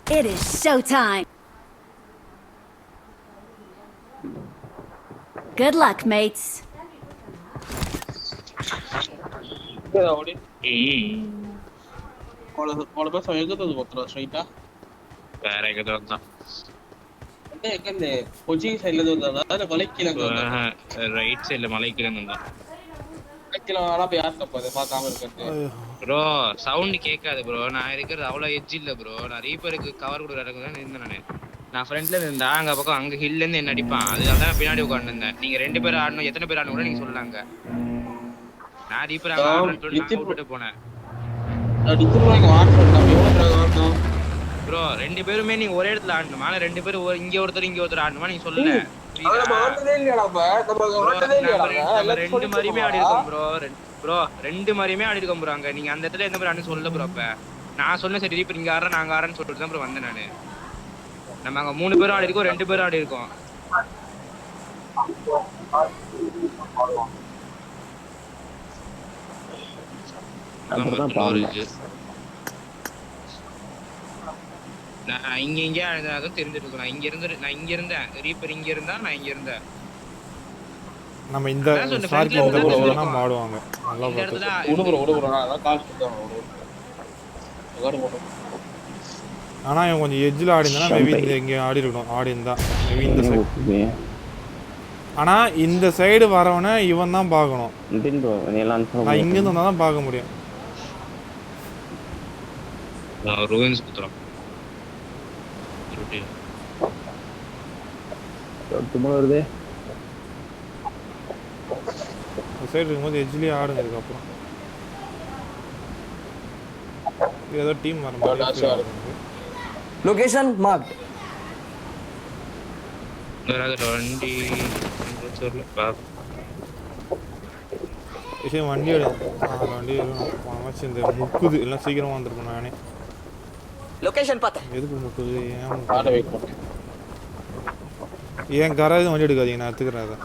It is showtime. Good luck, mates. Kalau bahasa yang itu tuh terus cerita. வேற எங்கேதோ தான் எங்க கொச்சின் சைடுல இருந்து வந்ததா இல்ல கொலைக்கீழ இருந்து வந்தானா? ரைட் சைடில் மலைக்கு தான். கொலைக்கீழ வேணா போய் யார் தப்பு அது பார்க்காம இருக்கிறது. ப்ரோ சவுண்ட் கேட்காது ப்ரோ. நான் இருக்கிறது அவ்வளோ எட்ஜ் இல்லை ப்ரோ. நான் ரீப்பருக்கு கவர் கொடுக்குறதுக்கு தான் இருந்தேன். நான் ஃப்ரண்ட்ல இருந்தா அங்க பக்கம் அங்க ஹில்ல இருந்து என்ன அடிப்பான். அதனால தான் பின்னாடி உட்காந்துருந்தேன். நீங்க 2 பேர் ஆடணும், எத்தனை பேர் ஆடணும் கூட நீங்க சொல்லாங்க. நான் ரீப்பர் அங்க ஆடுறேன்னு சொல்லி நான் விட்டுட்டு போனேன். ப்ரோ 2 பேருமே நீங்க ஒரே இடத்துல ஆடணுமா? 2 பேரும் இங்க ஒருத்தர் இங்க ஒருத்தர் ஆடணுமா நீங்க சொல்லல. நம்ம 2 மாதிரியுமே ஆடி இருக்கோம் ப்ரோ. ப்ரோ 2 மாதிரியுமே ஆடி இருக்கோம் ப்ரோ. அங்க நீங்க அந்த இடத்துல எந்த மாதிரி ஆடுன்னு சொல்லல ப்ரோ. அப்ப நான் சொன்னேன் சரி ரீப்பர் இங்க ஆடுறேன் நாங்க ஆடுறேன்னு சொல்லிட்டு தான் ப்ரோ வந்தேன் நானு. நம்ம அங்க 3 பேரும் ஆடி இருக்கோம், 2 பேரும் ஆடி இருக்கோம். நான் இங்க ஆடுறதும் தெரிஞ்சிருக்கும். நான் இங்க இருந்தேன் ரீப்பர் இங்க இருந்தா நான் இங்க இருந்தேன். நம்ம இந்த ஸ்டார்க்கு இந்த போறோம்னா மாடுவாங்க. நல்லா பாத்து. ஆனா இவன் கொஞ்சம் எட்ஜில் ஆடி இருந்தா மேபி இந்த இங்கே ஆடி இருக்கணும். ஆடி இருந்தா மேபி இந்த சைடு. ஆனா இந்த சைடு வரவனை இவன் தான் பார்க்கணும். நான் இங்கேருந்து வந்தால் தான் பார்க்க முடியும். ரூயின்ஸ் குத்துறோம். வருது சைடு இருக்கும்போது எட்ஜ்லேயே ஆடுங்க. இதுக்கப்புறம் ஏதோ டீம் வர மாதிரி. Location mark. வண்டி வண்டி எடு. வண்டி அமைச்சு இந்த முக்குது எல்லாம் சீக்கிரமாக வந்துருப்பேன் நானே. லொகேஷன் பார்த்தேன். எதுக்கு முக்குது? ஏன் கராஜ் வண்டி எடுக்காதீங்க, நான் எடுத்துக்கிறேன். அதை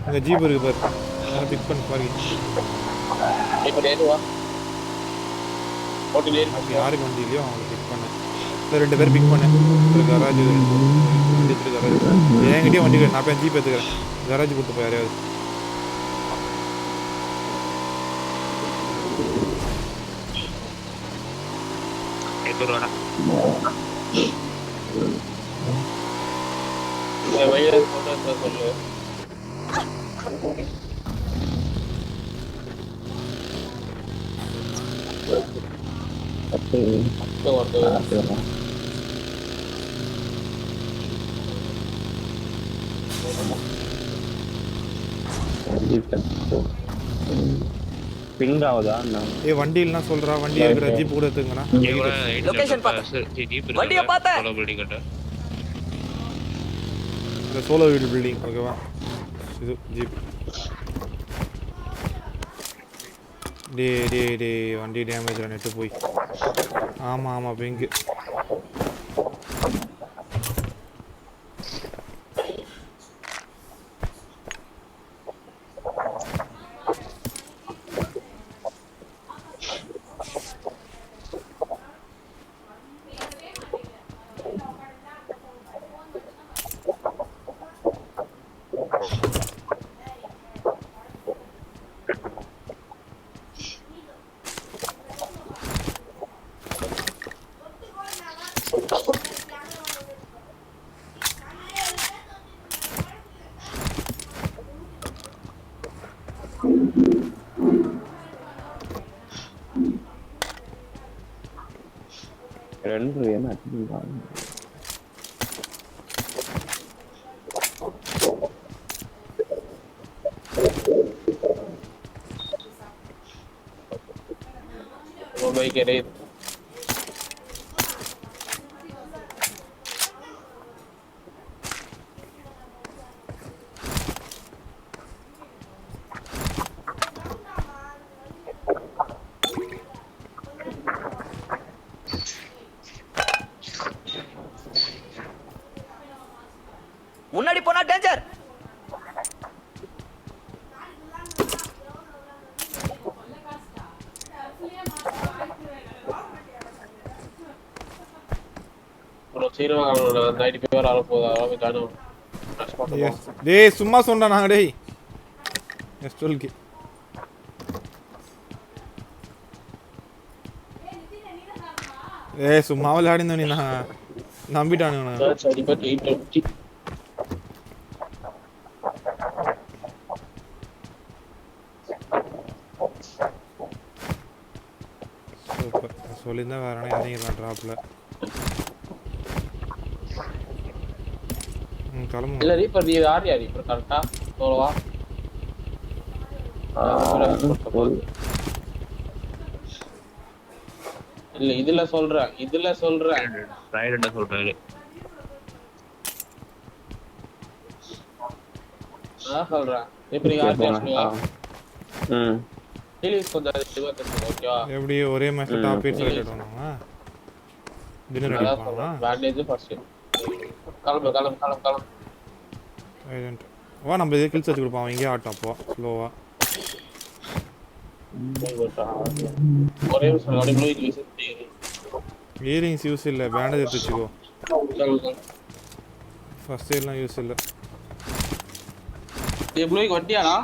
அங்கே ஜீப் இருக்கு பாரு, அதனால பிக் பண்ணி பாருங்க. யாருக்கு வண்டி இல்லையோ அவங்களை பிக் பண்ணேன். இல்லை 2 பேர் பிக் பண்ணேன். ஒரு கராஜ் வண்டி எடுத்துட்டு கராஜ் என்கிட்டயே வண்டி நான் போய் ஜீப் எடுத்துக்கிறேன். கராஜ் கொடுத்து போய் யாரையாவது. வண்டி இல்லைன்னா சொல்றா. வண்டி இருக்கிற ஜீப் கூட எடுத்துங்கண்ணா. சோலோ வீடு பில்டிங் ஓகேவா? இது ஜீப். டே வண்டி டேமேஜ் நெட்டு போய். ஆமாம் பிங்கு. முன்னாடி போனா டேஞ்சர். சீரமா காணும் நைட்டு பேர் ஆள போதா காணும் டேய் சும்மா சொன்னா நாங்க டேய் எஸ்டோல்கி ஏய் சும்மா விளையாடினோ நீ நான் நம்பிட்டானு சரி பட் 820 சூப்பர் சொல்லியிருந்தா வேற என்ன இறங்கிடலாம் ட்ராப்ல கிளம்பு இல்ல ரீப்பர் நீ ஆரியா ரீப்பர் கரெக்டா சோலவா இல்ல இதுல சொல்றேன் ரைடண்ட சொல்றாரு நான் சொல்றேன் இப்ப நீ ஆரியா சொல்லுவா ஹீலிங்ஸ் கொஞ்சம் அதிகமா கட்டுங்க ஓகேவா எப்படி ஒரே மேட்ச்ல டாப் 8 செலக்ட் பண்ணுவாங்க டின்னர் அடிப்பாங்களா பேண்டேஜ் ஃபர்ஸ்ட் கிளம்பு ஏஜென்ட் வா நம்ம இதே கில்ஸ் வச்சு கொடுப்போம் அவன் இங்கே ஆட்டம் அப்போ ஸ்லோவா ஒரே நிமிஷம் அப்படியே ப்ளூ யூஸ் இயரிங்ஸ் யூஸ் இல்லை பேண்டேஜ் எடுத்து வச்சுக்கோ ஃபர்ஸ்ட் எல்லாம் யூஸ் இல்லை ப்ளூ வண்டியாடா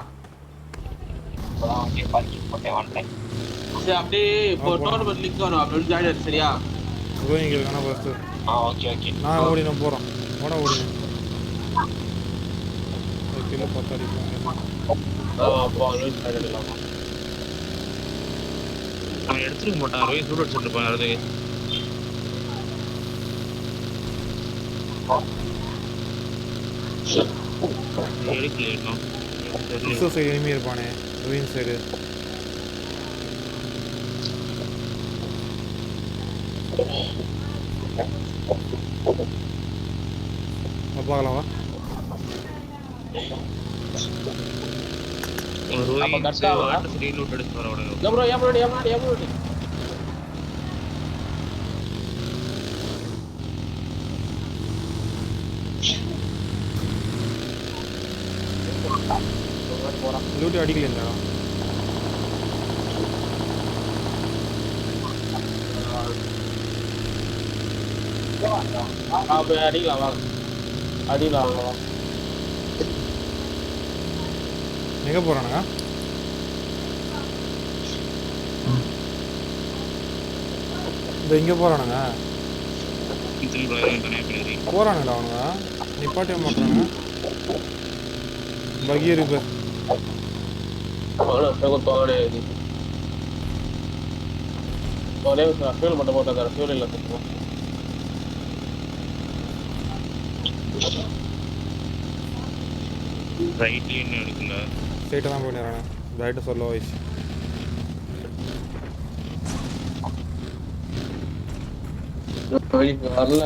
சரி அப்படியே இப்போ டோர்னமெண்ட் லிங்க் வரும் அப்படின்னு ஜாயின் சரியா ப்ளூ இங்கே இருக்கானா ஃபர்ஸ்ட் ஓகே நான் ஓடினோம் போகிறோம் ஓடினேன் கிலோ 10 அடிப்போம் அப்போ அலோட் பண்ணிடலாமா அவன் எடுத்துக்க மாட்டான் ரோஹித் சூட் அடிச்சுட்டு இருப்பான் அது எடுக்கல இன்னும் கிறிஸ்டோ சைடு எனிமி இருப்பானே ருயின் சைடு பார்க்கலாமா ரோஹித் வாட்டர் சிட்டி லூட் எடுத்து வர உடனே ப்ரோ ஏன் லூட்டி அடிக்கல இந்த இடம் அடிக்கலாம் வாங்க அடிக்கலாம் வாங்க எங்கே போகிறானுங்க இந்த இங்கே போகிறானுங்க போகிறானுங்கடா அவனுங்க நிப்பாட்டிய மாட்டானுங்க பகி இருக்கு ஃபியூல் மட்டும் போட்டு ஃபியூல் இல்லை சுத்தமாக ரைட்ல இன்னும் எடுக்கல ஸ்ட்ரைட்டாக தான் போயிடுறானே ரைட்டு சொல்ல வயசு வரல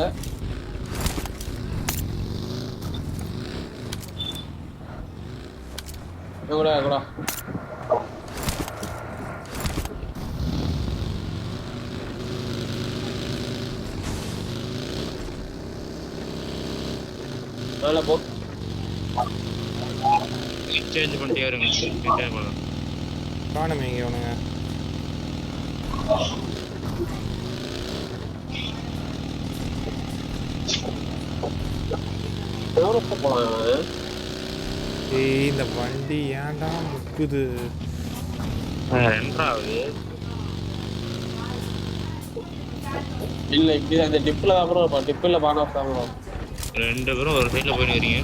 கூட நல்லா போ எக்ஸ்சேஞ்ச் பண்ணிட்டே இருங்க ரிட்டர்ன் பண்ணலாம் காணுமே இங்கே அவனுங்க ஏய் இந்த வண்டி ஏன்டா முக்குது ரெண்டாவது இல்ல இப்படி அந்த டிப்ல தான் ப்ரோ டிப்ல பான் ஆஃப் தான் ப்ரோ ரெண்டு பேரும் ஒரு சைடுல போய் நிக்கிறீங்க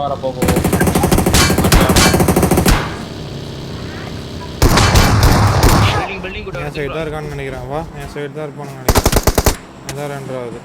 வர போகும் பில்டிங் கூட என் சைடு தான் இருக்கான்னு நினைக்கிறேன் வா என் சைடு தான் இருப்பான்னு நினைக்கிறேன் அதான் ரெண்டாவது